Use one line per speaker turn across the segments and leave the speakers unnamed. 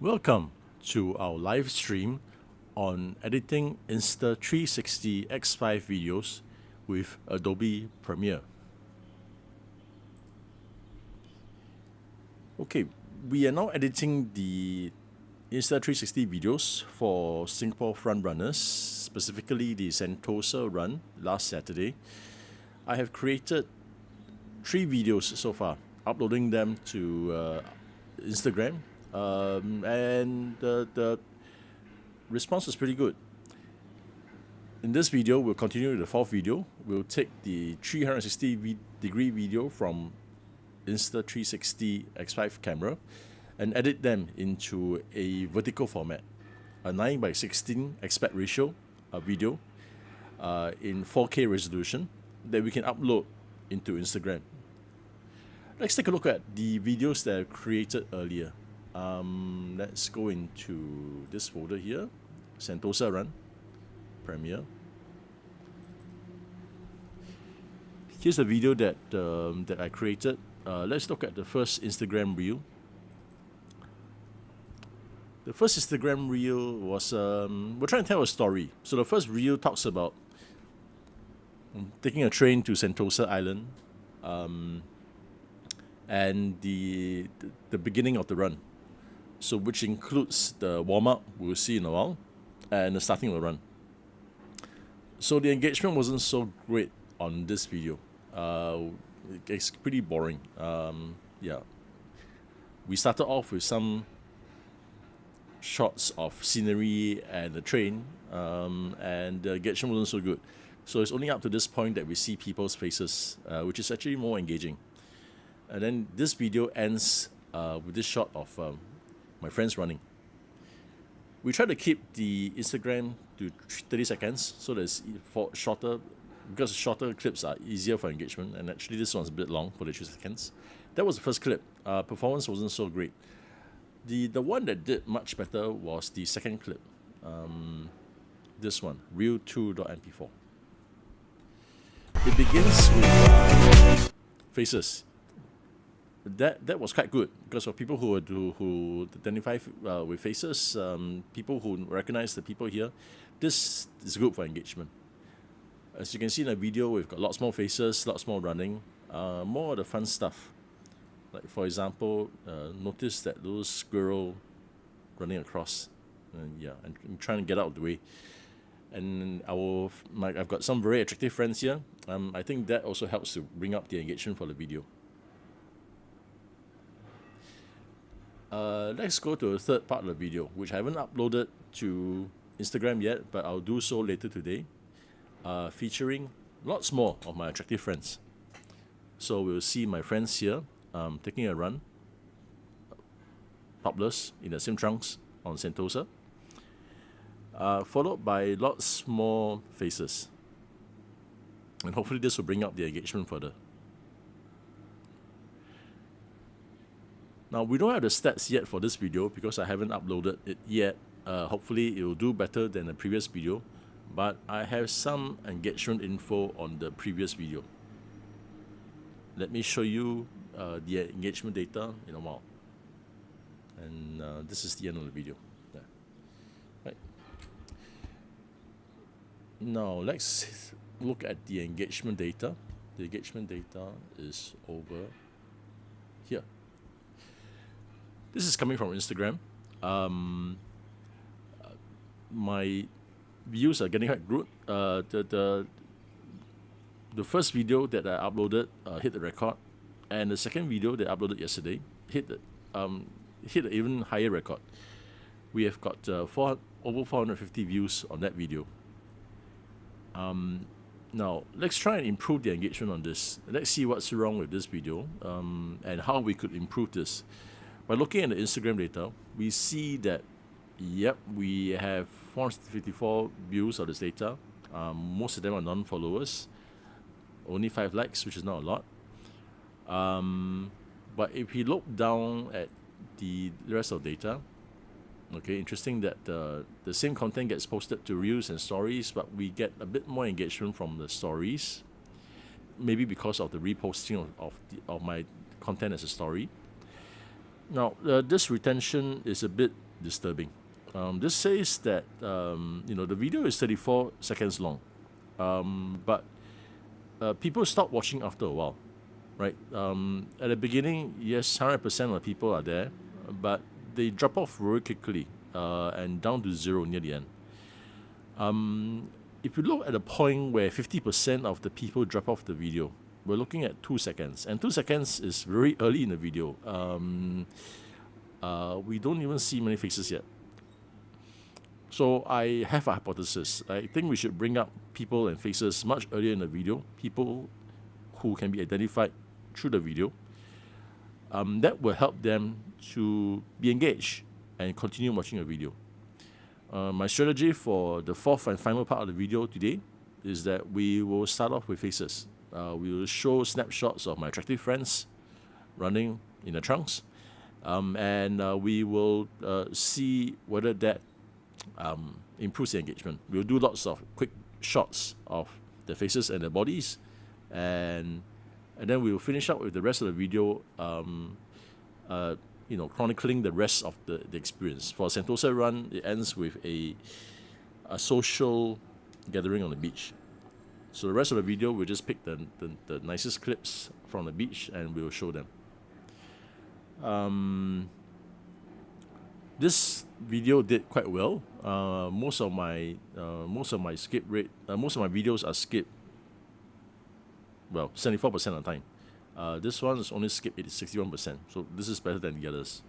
Welcome to our live stream on editing Insta360 X5 videos with Adobe Premiere. Okay, we are now editing the Insta360 videos for Singapore front runners, specifically the Sentosa run last Saturday. I have created 3 videos so far, uploading them to Instagram, and the response is pretty good. In this video, we'll continue with the 4th video. We'll take the 360-degree video from Insta360 X5 camera and edit them into a vertical format, a 9:16 aspect ratio video in 4K resolution that we can upload into Instagram. Let's take a look at the videos that I created earlier. Let's go into this folder here, Sentosa Run, Premiere. Here's a video that that I created. Let's look at the first Instagram reel. The first Instagram reel was, we're trying to tell a story. So the first reel talks about taking a train to Sentosa Island, and the beginning of the run. So which includes the warm-up, we'll see in a while, and the starting of the run. So the engagement wasn't so great on this video. It's pretty boring. Yeah. We started off with some shots of scenery and the train, and the engagement wasn't so good. So it's only up to this point that we see people's faces, which is actually more engaging. And then this video ends with this shot of my friends running. We try to keep the Instagram to 30 seconds so that it's shorter, because shorter clips are easier for engagement, and actually this one's a bit long for the 3 seconds. That was the first clip. Performance wasn't so great. The one that did much better was the second clip. This one, reel2.mp4. It begins with faces. That was quite good because of people who identify with faces, people who recognize the people here. This is good for engagement. As you can see in the video, we've got lots more faces, lots more running, more of the fun stuff. Like for example, notice that little squirrel running across, and yeah, and I'm trying to get out of the way. And I've got some very attractive friends here. I think that also helps to bring up the engagement for the video. Let's go to the third part of the video, which I haven't uploaded to Instagram yet, but I'll do so later today, featuring lots more of my attractive friends. So we'll see my friends here taking a run, topless, in the same trunks on Sentosa, followed by lots more faces. And hopefully this will bring up the engagement further. Now, we don't have the stats yet for this video because I haven't uploaded it yet. Hopefully it will do better than the previous video, but I have some engagement info on the previous video. Let me show you the engagement data in a while. And this is the end of the video. Yeah. Right. Now, let's look at the engagement data. The engagement data is over here. This is coming from Instagram. My views are getting quite good. The first video that I uploaded hit the record, and the second video that I uploaded yesterday hit an even higher record. We have got over 450 views on that video. Now, let's try and improve the engagement on this. Let's see what's wrong with this video, and how we could improve this. By looking at the Instagram data, we see that, yep, we have 454 views of this data. Most of them are non-followers. Only 5 likes, which is not a lot. But if we look down at the rest of data, okay, interesting that the same content gets posted to Reels and Stories, but we get a bit more engagement from the Stories. Maybe because of the reposting of my content as a story. Now, this retention is a bit disturbing. This says that the video is 34 seconds long, but people stop watching after a while, right? At the beginning, yes, 100% of the people are there, but they drop off very quickly and down to zero near the end. If you look at the point where 50% of the people drop off the video, we're looking at 2 seconds, and 2 seconds is very early in the video. We don't even see many faces yet. So I have a hypothesis. I think we should bring up people and faces much earlier in the video, people who can be identified through the video. That will help them to be engaged and continue watching a video. My strategy for the fourth and final part of the video today is that we will start off with faces. We will show snapshots of my attractive friends running in the trunks, and we will see whether that improves the engagement. We'll do lots of quick shots of the faces and the bodies, and then we will finish up with the rest of the video, chronicling the rest of the experience. For Sentosa run, it ends with a social gathering on the beach. So the rest of the video, we'll just pick the nicest clips from the beach and we'll show them. This video did quite well. Most of my skip rate, most of my videos are skipped. Well, 74% of the time. This one is only skipped 61%. So this is better than the others.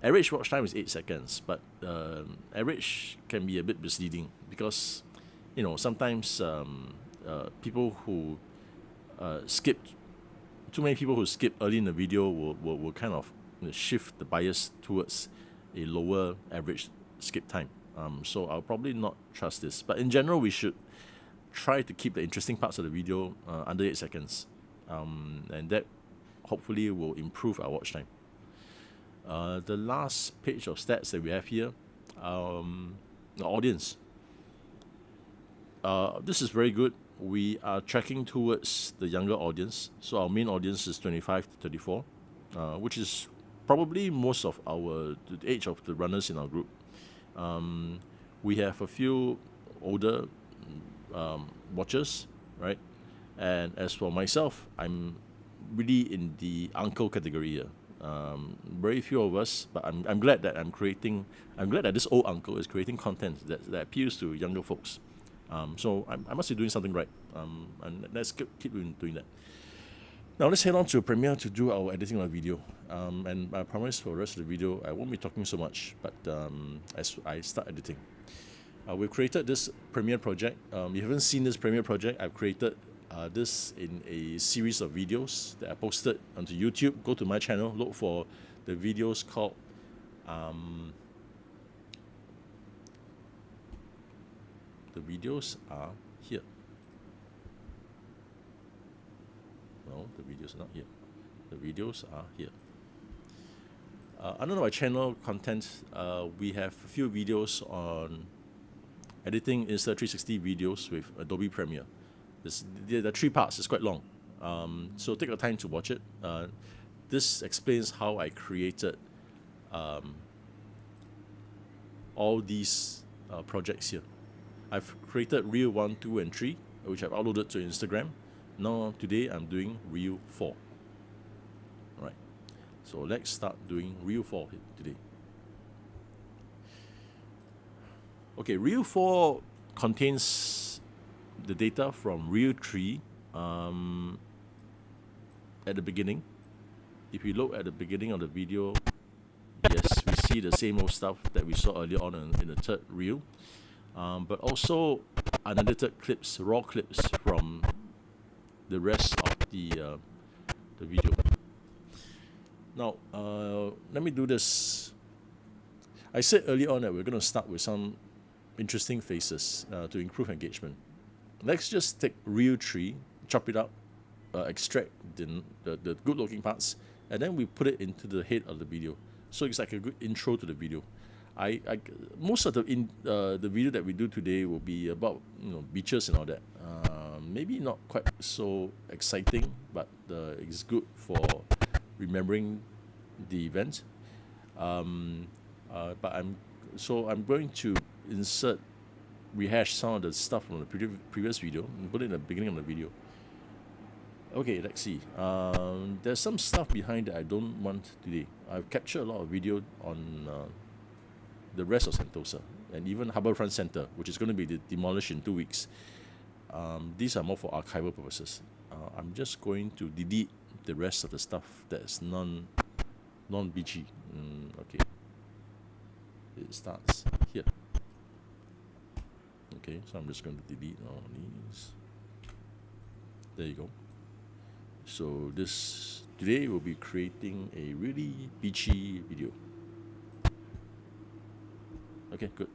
Average watch time is 8 seconds, but average can be a bit misleading because, sometimes people who skip, too many people who skip early in the video will kind of shift the bias towards a lower average skip time. So I'll probably not trust this. But in general, we should try to keep the interesting parts of the video under 8 seconds. And that hopefully will improve our watch time. The last page of stats that we have here, the audience. This is very good. We are tracking towards the younger audience. So our main audience is 25 to 34, which is probably most of the age of the runners in our group. We have a few older watchers, right? And as for myself, I'm really in the uncle category here. Very few of us, but I'm glad that I'm glad that this old uncle is creating content that appeals to younger folks. So I must be doing something right. And let's keep doing that. Now let's head on to Premiere to do our editing of the video. And I promise for the rest of the video, I won't be talking so much, but as I start editing. We've created this Premiere project. If you haven't seen this Premiere project, I've created this in a series of videos that I posted onto YouTube. Go to my channel, look for the videos called the videos are here. No, the videos are not here. The videos are here. Under my channel content, we have a few videos on editing Insta360 videos with Adobe Premiere. There are 3 parts. It's quite long, so take your time to watch it. This explains how I created all these projects here. I've created Reel 1, 2, and 3, which I've uploaded to Instagram. Now today I'm doing Reel 4. All right, so let's start doing Reel 4 today. Okay, Reel 4 contains the data from Reel 3 at the beginning. If you look at the beginning of the video, yes, we see the same old stuff that we saw earlier on in the third reel, but also unedited clips, raw clips from the rest of the video. Now, let me do this. I said earlier on that we're going to start with some interesting faces to improve engagement. Let's just take Reel 3, chop it up, extract the good-looking parts, and then we put it into the head of the video. So it's like a good intro to the video. Most of the video that we do today will be about beaches and all that. Maybe not quite so exciting, but it's good for remembering the event. But I'm going to rehash some of the stuff from the previous video and put it in the beginning of the video. Okay, let's see. There's some stuff behind that I don't want today. I've captured a lot of video on the rest of Sentosa and even Harbourfront Centre, which is going to be demolished in 2 weeks. These are more for archival purposes. I'm just going to delete the rest of the stuff that's non-BG. Okay. It starts here. Okay, so I'm just going to delete all these. There you go. So today we'll be creating a really beachy video. Okay, good.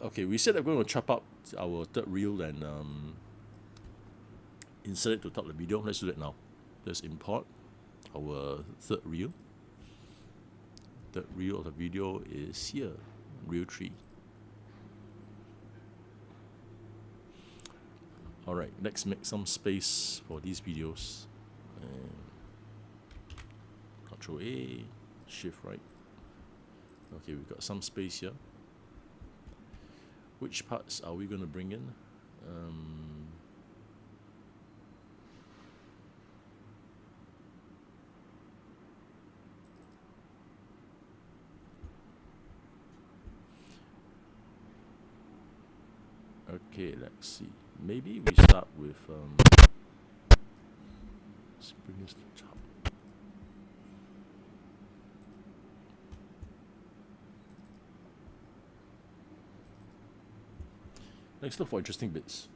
Okay, we said we're going to chop up our third reel and insert it to top of the video. Let's do that now. Let's import our third reel. Third reel of the video is here, reel 3. Alright, let's make some space for these videos. Control A, Shift right. Okay, we've got some space here. Which parts are we going to bring in? Okay, let's see. Maybe we start with let's bring this to the top. Let's look for interesting bits.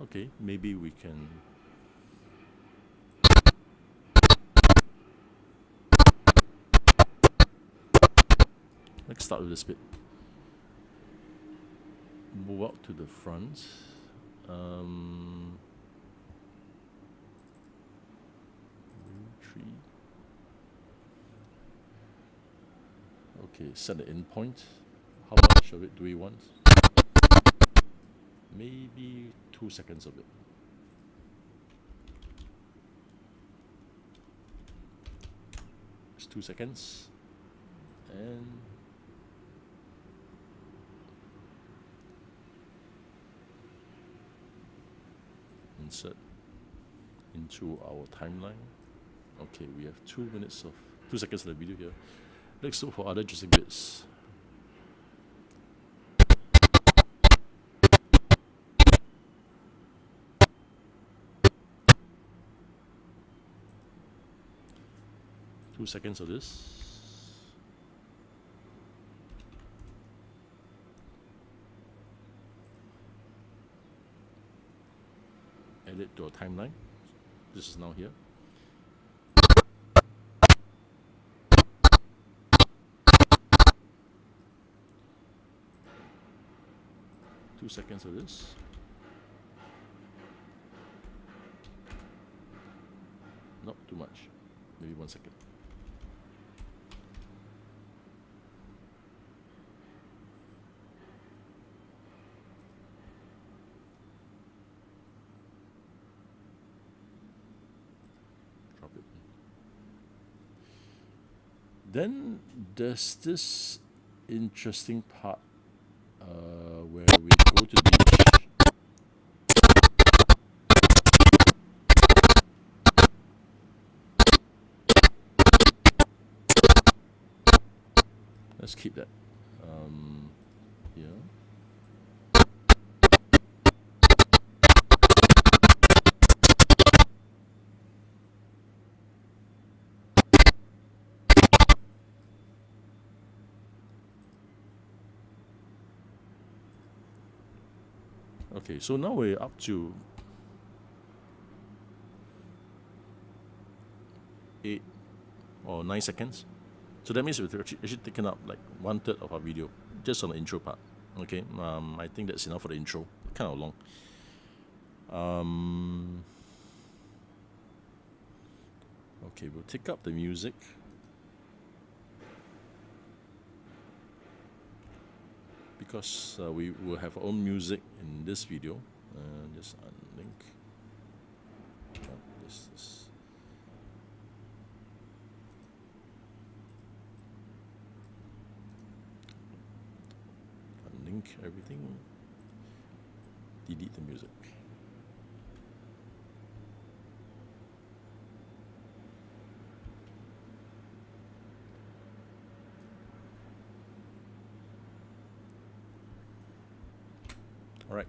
Okay, maybe we can let's start with this bit. Move out to the front. Tree. Okay, set the end point. How much of it do we want? Maybe 2 seconds of it. It's 2 seconds. And insert into our timeline. Okay, we have 2 seconds of the video here. Let's look for other interesting bits. Two seconds of this. Add it to our timeline. This is now here. Two seconds of this. Not too much. Maybe 1 second. Then there's this interesting part where we go to the beach. Let's keep that here. Okay, so now we're up to 8 or 9 seconds. So that means we've actually taken up like 1/3 of our video just on the intro part. Okay, I think that's enough for the intro. Kind of long. Okay, we'll take up the music. Because we will have our own music in this video. Just unlink. This. Unlink everything. Delete the music. Alright,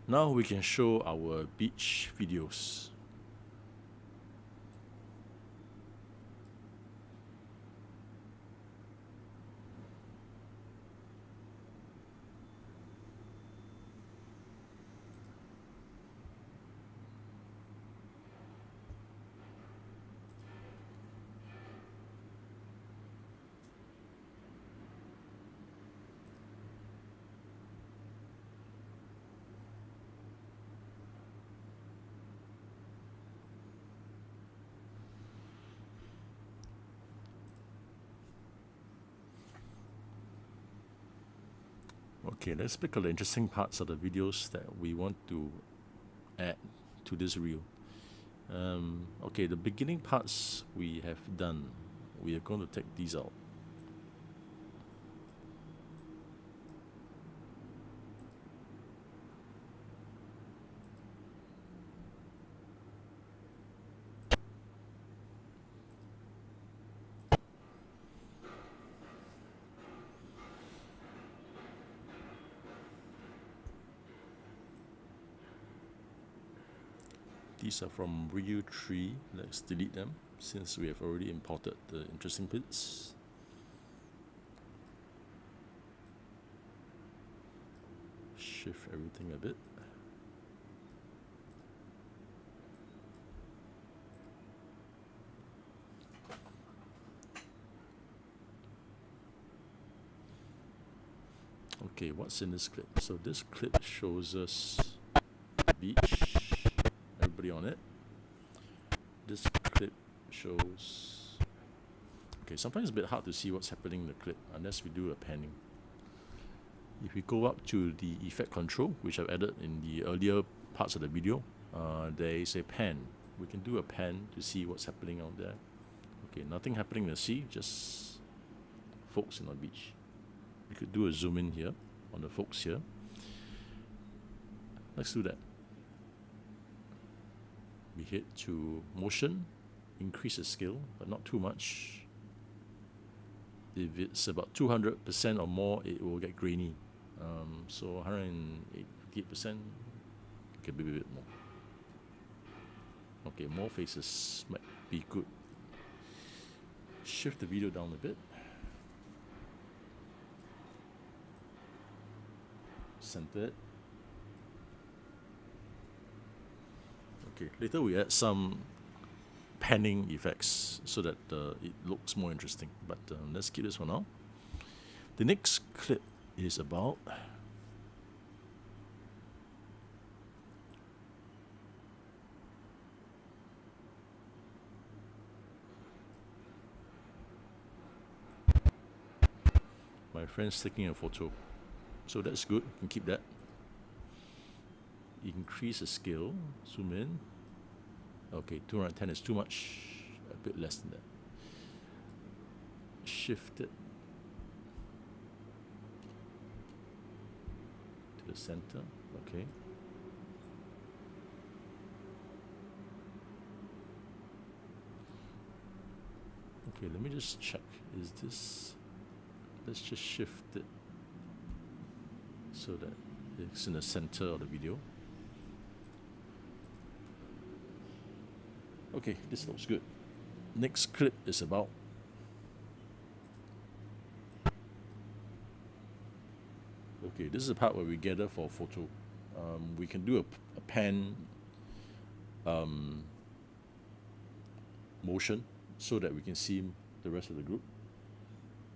now we can show our beach videos. Okay, let's pick the interesting parts of the videos that we want to add to this reel. Okay, the beginning parts we have done. We are going to take these out. These are from Reel 3. Let's delete them since we have already imported the interesting bits. Shift everything a bit. Okay, what's in this clip? So this clip shows us the beach. Everybody on it. This clip shows... Okay, sometimes it's a bit hard to see what's happening in the clip unless we do a panning. If we go up to the effect control, which I've added in the earlier parts of the video, there is a pan. We can do a pan to see what's happening out there. Okay, nothing happening in the sea, just folks in the beach. We could do a zoom in here on the folks here. Let's do that. We hit to motion, increase the scale, but not too much. If it's about 200% or more, it will get grainy. So 188%, okay, maybe a bit more. Okay, more faces might be good. Shift the video down a bit. Center it. Okay, later we add some panning effects so that it looks more interesting. But let's keep this for now. The next clip is about my friend's taking a photo. So that's good, you can keep that. Increase the scale, zoom in. Okay, 210 is too much, a bit less than that. Shift it to the center, okay. Okay, let me just check, is this, let's just shift it so that it's in the center of the video. Okay, this looks good. Next clip is about okay, this is the part where we gather for a photo. We can do a pan motion so that we can see the rest of the group.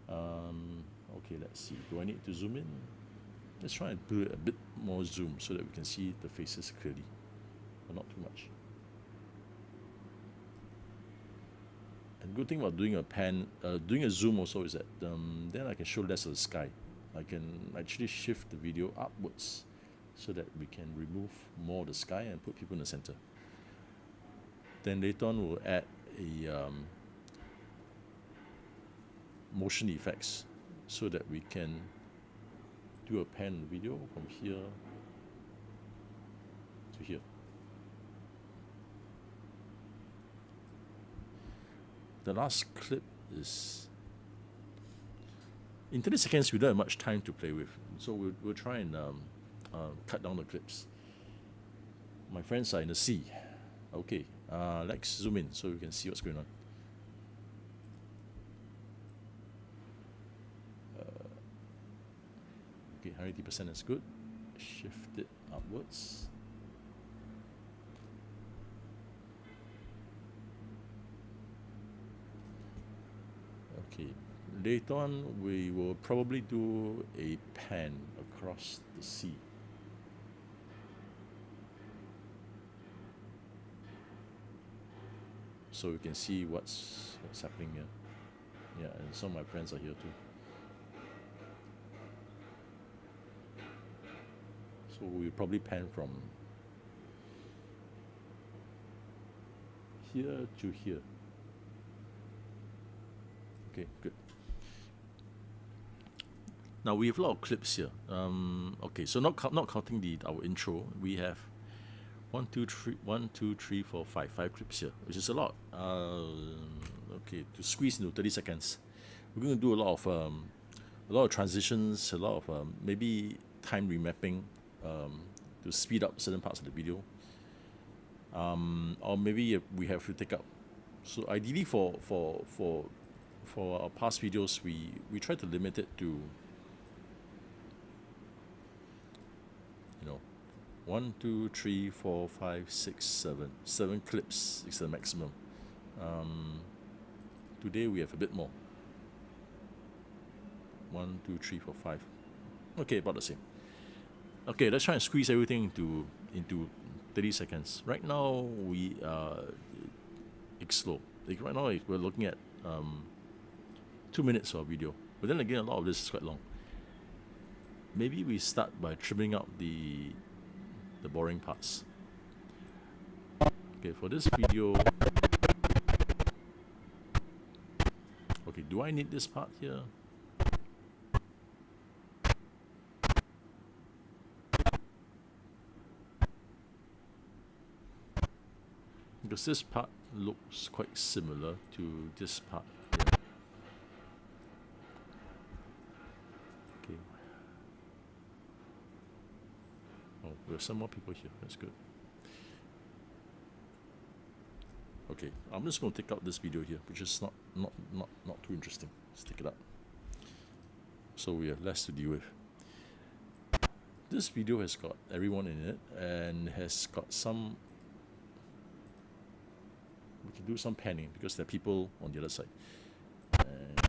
Okay, let's see. Do I need to zoom in? Let's try and do a bit more zoom so that we can see the faces clearly, but not too much. good thing about doing a pan, doing a zoom also is that then I can show less of the sky. I can actually shift the video upwards so that we can remove more of the sky and put people in the center. Then later on we'll add a motion effects so that we can do a pan video from here to here. The last clip is in 30 seconds. We don't have much time to play with, so we'll try and cut down the clips. My friends are in the sea. Okay, let's zoom in so we can see what's going on. Okay, 180% is good. Shift it upwards. Okay, later on we will probably do a pan across the sea. So we can see what's happening here. Yeah, and some of my friends are here too. So we'll probably pan from here to here. Okay, good. Now we have a lot of clips here. Okay, so not counting our intro, we have 5 clips here, which is a lot. Okay, to squeeze into 30 seconds, we're going to do a lot of transitions, a lot of maybe time remapping to speed up certain parts of the video, or maybe we have to take out. So ideally, for our past videos, we try to limit it to 1, 2, 3, 4, 5, 6, 7. 7 clips is the maximum. Today we have a bit more. 1, 2, 3, 4, 5. Okay, about the same. Okay, let's try and squeeze everything into 30 seconds. Right now it's slow. Right now we're looking at 2 minutes of video. But then again, a lot of this is quite long. Maybe we start by trimming out the boring parts. Okay, for this video, okay, do I need this part here? Because this part looks quite similar to this part here. Okay. Oh, we have some more people here. That's good. Okay, I'm just going to take out this video here, which is not too interesting. Let's take it out. So we have less to deal with. This video has got everyone in it and has got some. We can do some panning because there are people on the other side. And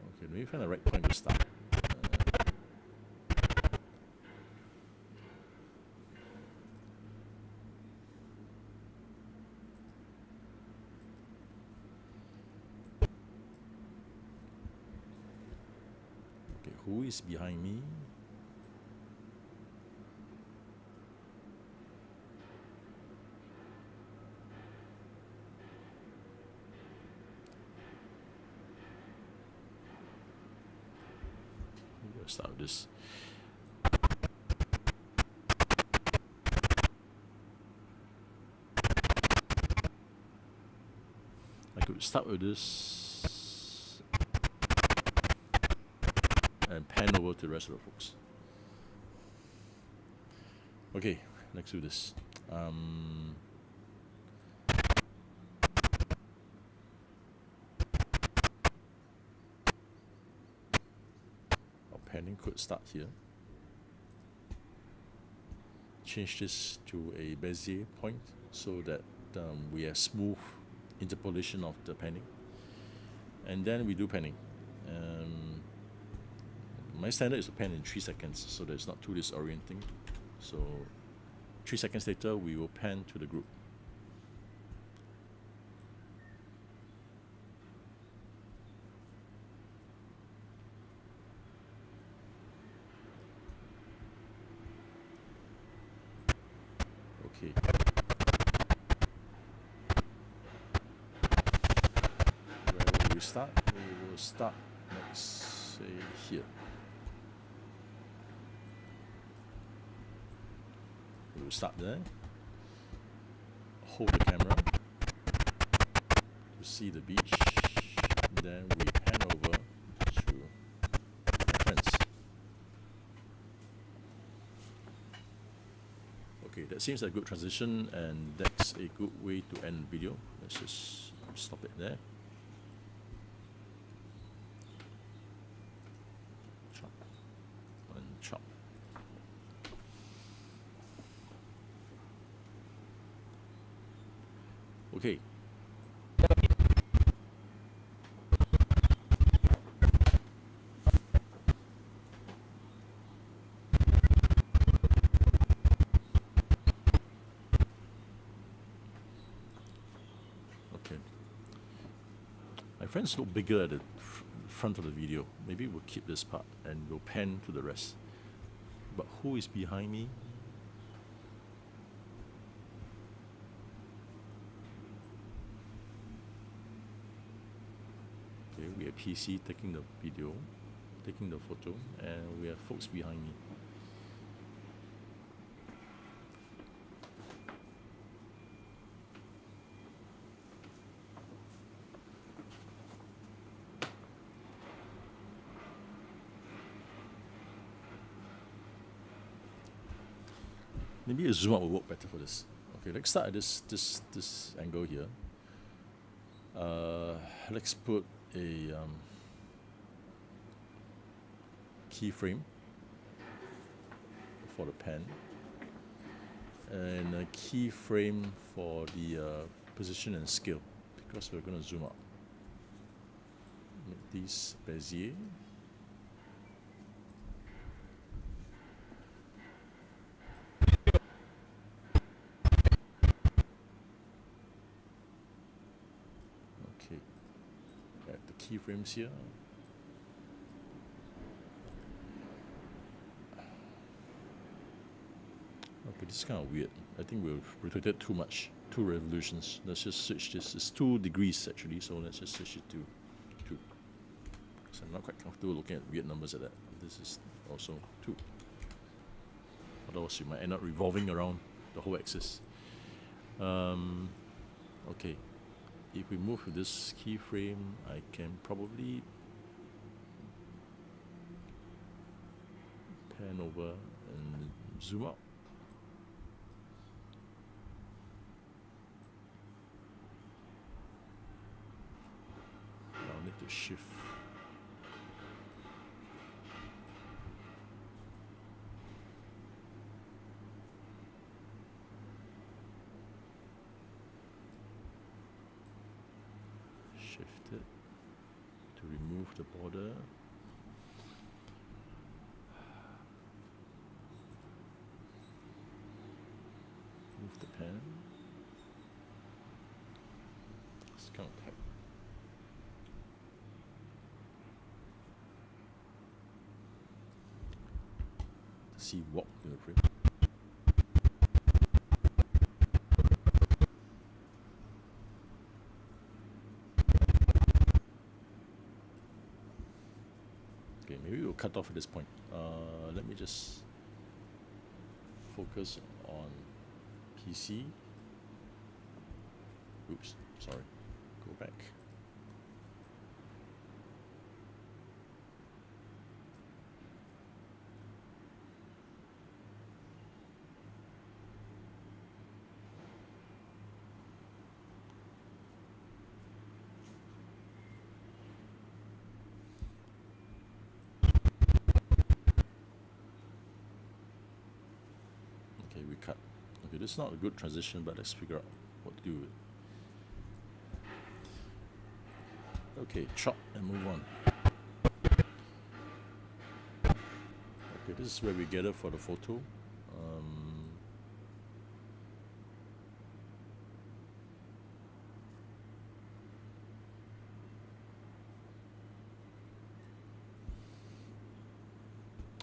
okay, let me find the right point to start. Who is behind me? Let's start with this. I could start with this and pan over to the rest of the folks. Okay, let's do this. Our panning could start here. Change this to a Bezier point so that we have smooth interpolation of the panning. And then we do panning. my standard is to pan in 3 seconds, so that it's not too disorienting. So 3 seconds later, we will pan to the group. Okay. Where will we start? We will start, let's say, here. We will start there. Hold the camera to see the beach. Then we pan over to my friends. Okay, that seems like a good transition, and that's a good way to end the video. Let's just stop it there. Chop and chop. Okay. Okay. My friends look bigger at the front of the video. Maybe we'll keep this part and we'll pan to the rest. But who is behind me? Okay, we have PC taking the video, taking the photo, and we have folks behind me. Maybe a zoom out will work better for this. Okay, let's start at this angle here. Let's put a keyframe for the pen and a keyframe for the position and scale, because we're going to zoom out. Make these Bezier. Okay, add the keyframes here. Okay, this is kind of weird. I think we've rotated too much, 2 revolutions. Let's just switch this. It's 2 degrees actually, so let's just switch it to 2. Because I'm not quite comfortable looking at weird numbers like that. This is also 2. Otherwise, you might end up revolving around the whole axis. Okay, if we move to this keyframe, I can probably pan over and zoom out. I'll need to shift. Shift it to remove the border. Move the pen. It's kind of tight. Does he walk in the frame? Okay, maybe we'll cut off at this point. Let me just focus on PC. Oops, sorry. Go back. Okay, we cut. Okay, this is not a good transition, but let's figure out what to do with it. Okay, chop and move on. This is where we gather for the photo.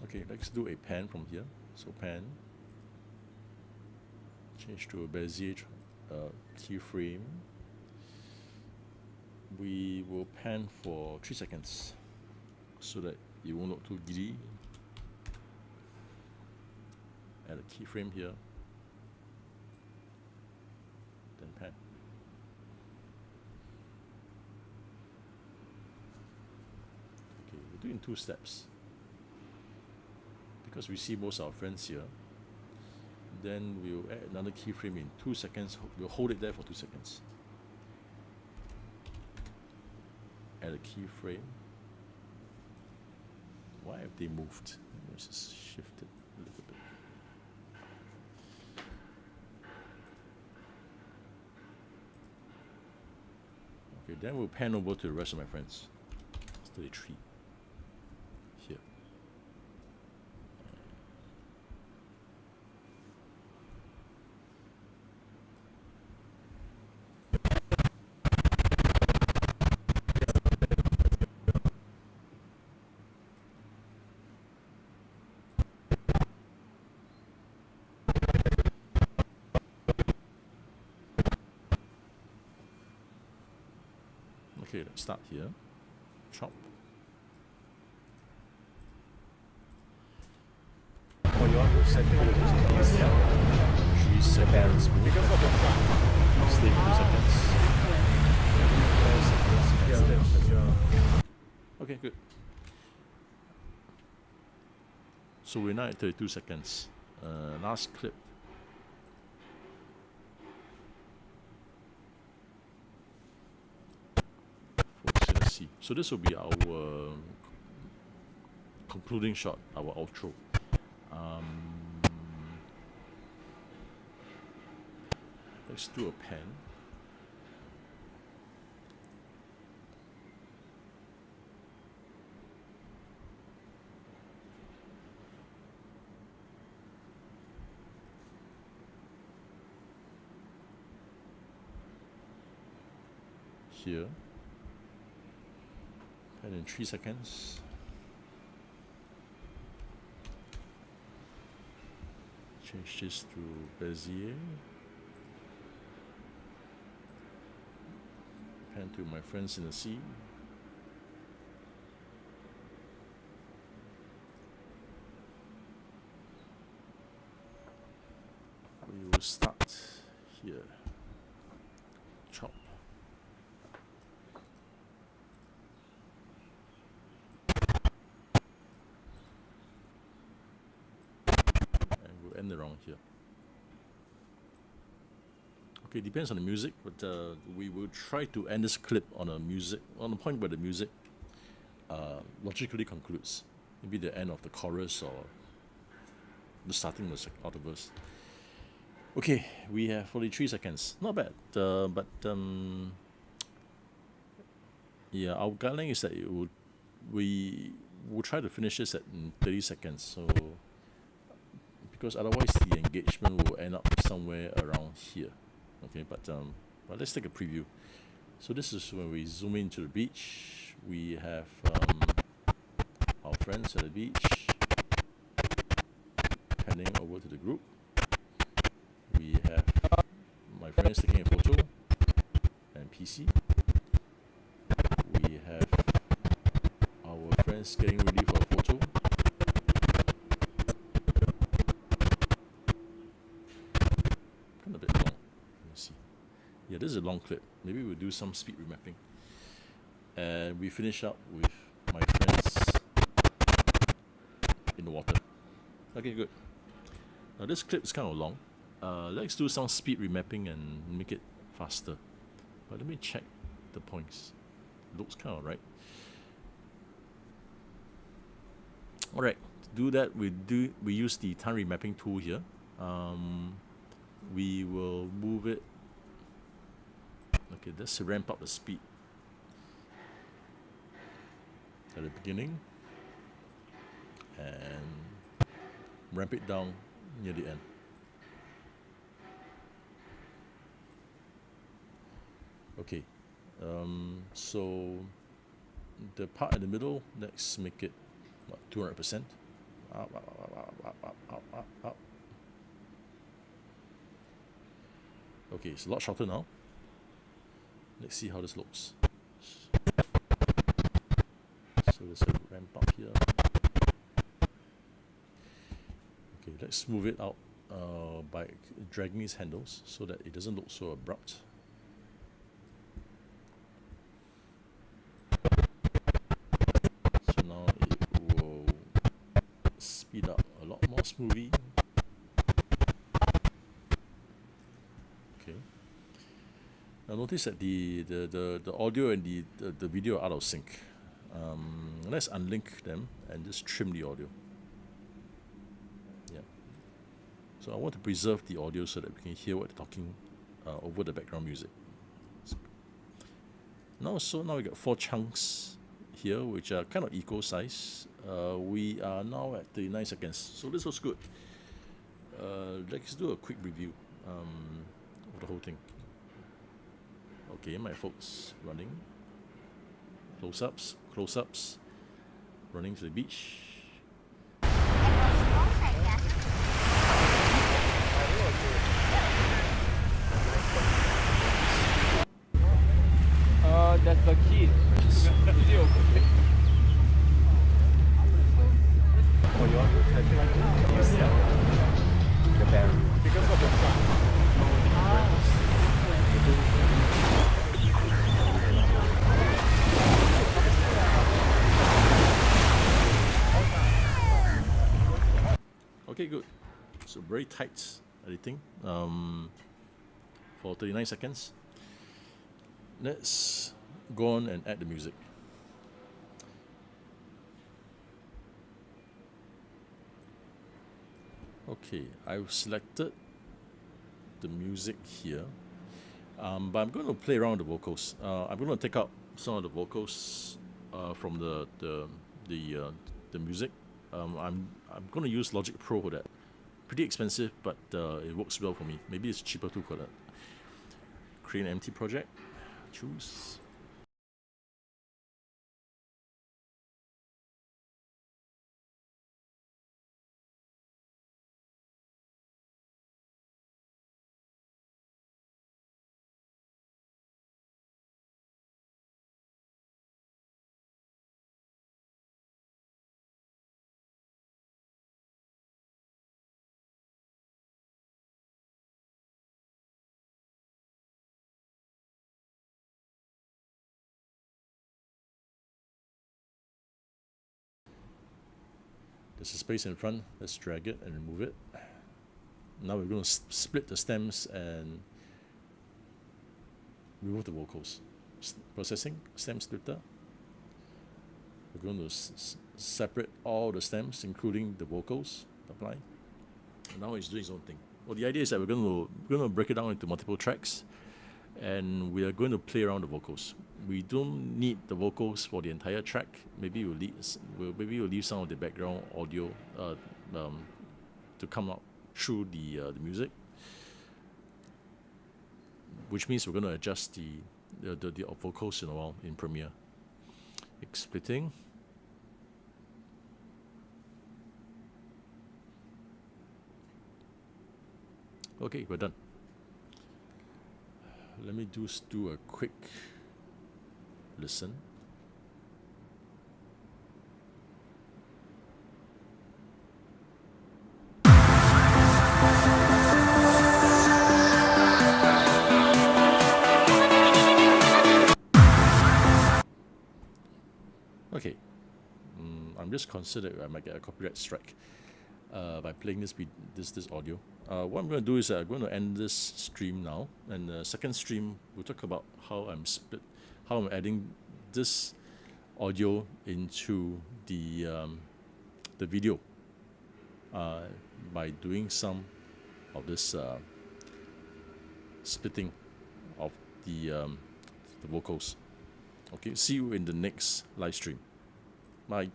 Okay, let's do a pan from here. So pan, change to a Bezier keyframe. We will pan for 3 seconds so that it won't look too giddy. Add a keyframe here, then pan. Okay, we'll do it in 2 steps. Because we see most of our friends here, then we'll add another keyframe in 2 seconds. We'll hold it there for 2 seconds. Add a keyframe. Why have they moved? Let's just shift it a little bit. Okay, then we'll pan over to the rest of my friends. It's 33. Here. Okay, let's start here. Chop.
Oh, you want to set it to
3 seconds. Stay 2 seconds. Okay, good. So we're now at 32 seconds. Last clip. Let's see. So this will be our concluding shot, our outro. Let's do a pan. Here. And in 3 seconds. Change this to Bezier. Pan to my friends in the sea. We will start here. Chop. End around here. Okay, depends on the music, but we will try to end this clip on a point where the music logically concludes. Maybe the end of the chorus or the starting of the verse. Okay, we have 43 seconds. Not bad, but yeah, our guideline is that we will try to finish this in 30 seconds. So. Because otherwise the engagement will end up somewhere around here. Okay, but let's take a preview. So this is when we zoom into the beach. We have our friends at the beach, panning over to the group. We have my friends taking a photo and PC. We have our friends getting ready for a photo. Yeah, this is a long clip. Maybe we'll do some speed remapping. And we finish up with my friends in the water. Okay, good. Now this clip is kind of long. Let's do some speed remapping and make it faster. But let me check the points. Looks kind of right. Alright, to do that we use the time remapping tool here. We will move it. Okay, let's ramp up the speed at the beginning and ramp it down near the end. Okay, so the part in the middle, let's make it what, 200%. Up, up, up, up, up, up, up, up, up. Okay, it's a lot shorter now. Let's see how this looks. So there's a ramp up here. Okay, let's move it out by dragging its handles so that it doesn't look so abrupt. So now it will speed up a lot more smoothly. Okay. Now notice that the audio and the video are out of sync. Let's unlink them and just trim the audio. Yeah. So I want to preserve the audio so that we can hear what they're talking over the background music. Now we got 4 chunks here, which are kind of equal size. We are now at 39 seconds, so this was good. Let's do a quick review of the whole thing. Okay, my folks running. Close-ups, running to the beach.
That's the key. Is it okay?
Oh, you want to type like this? Yeah. The barrel. Because of the sun.
Okay, good. So very tight editing for 39 seconds. Let's go on and add the music. Okay, I've selected the music here, but I'm going to play around the vocals. I'm going to take out some of the vocals from the music. I'm going to use Logic Pro for that. Pretty expensive, but it works well for me. Maybe it's cheaper too for that. Create an empty project. Choose. There's a space in front. Let's drag it and remove it. Now we're going to split the stems and remove the vocals. Processing, stem splitter. We're going to separate all the stems, including the vocals. Apply. And now it's doing its own thing. Well, the idea is that we're going to break it down into multiple tracks, and we are going to play around the vocals. We don't need the vocals for the entire track. Maybe we'll leave some of the background audio to come out through the music, which means we're going to adjust the vocals in a while in Premiere. Splitting. Okay, we're done. Let me just do a quick listen. Okay, I'm just concerned that I might get a copyright strike by playing this audio. What I'm going to do is I'm going to end this stream now, and the second stream we'll talk about how I'm adding this audio into the video by doing some of this splitting of the vocals. Okay, see you in the next live stream. Bye.